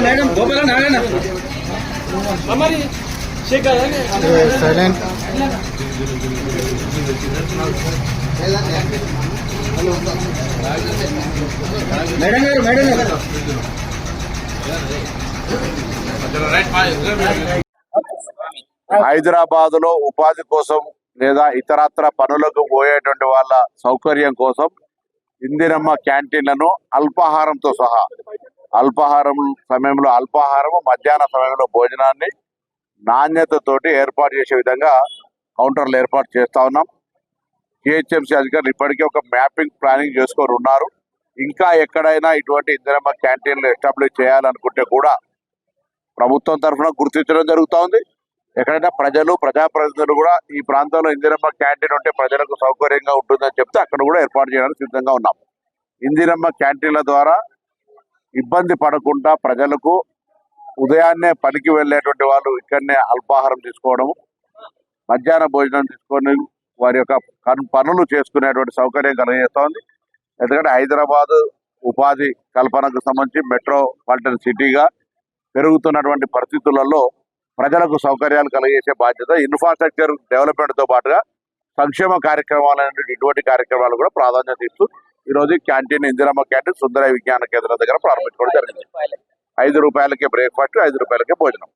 Madam Gopala Narayana silent madam గారు హైదరాబాద్ లో ఉపాధి కోసం లేదా ఇతరత్ర పనులకు పోయేటువంటి వాళ్ళ సౌకర్యం కోసం ఇందిరమ్మ క్యాంటీన్లను అల్పాహారంతో సహా అల్పాహారం సమయంలో అల్పాహారము మధ్యాహ్న సమయంలో భోజనాన్ని నాణ్యతతోటి ఏర్పాటు చేసే విధంగా కౌంటర్లు ఏర్పాటు చేస్తా ఉన్నాం. జిహెచ్ఎంసీ అధికారులు ఇప్పటికే ఒక మ్యాపింగ్ ప్లానింగ్ చేసుకొని ఉన్నారు. ఇంకా ఎక్కడైనా ఇటువంటి ఇందిరమ్మ క్యాంటీన్లు ఎస్టాబ్లిష్ చేయాలనుకుంటే కూడా ప్రభుత్వం తరఫున గుర్తించడం జరుగుతూ ఉంది. ఎక్కడైనా ప్రజలు ప్రజాప్రతినిధులు కూడా ఈ ప్రాంతంలో ఇందిరమ్మ క్యాంటీన్ ఉంటే ప్రజలకు సౌకర్యంగా ఉంటుందని చెప్తే అక్కడ కూడా ఏర్పాటు చేయడానికి సిద్ధంగా ఉన్నాం. ఇందిరమ్మ క్యాంటీన్ల ద్వారా ఇబ్బంది పడకుండా ప్రజలకు ఉదయాన్నే పనికి వెళ్ళేటువంటి వాళ్ళు ఇక్కడనే అల్పాహారం తీసుకోవడము, మధ్యాహ్న భోజనం తీసుకొని వారి యొక్క పనులు చేసుకునేటువంటి సౌకర్యం కలిగజేస్తోంది. ఎందుకంటే హైదరాబాద్ ఉపాధి కల్పనకు సంబంధించి మెట్రోపాలిటన్ సిటీగా పెరుగుతున్నటువంటి పరిస్థితులలో ప్రజలకు సౌకర్యాలు కలిగజేసే బాధ్యత ఇన్ఫ్రాస్ట్రక్చర్ డెవలప్మెంట్తో పాటుగా సంక్షేమ కార్యక్రమాలు ఇటువంటి కార్యక్రమాలు కూడా ప్రాధాన్యత ఇస్తూ ఈరోజు క్యాంటీన్ ఇందిరమ్మ క్యాంటీన్ సుందరయ్య విజ్ఞాన కేంద్రం దగ్గర ప్రారంభించుకోవడం జరిగింది. 5 రూపాయలకే బ్రేక్ఫాస్ట్, 5 రూపాయలకే భోజనం.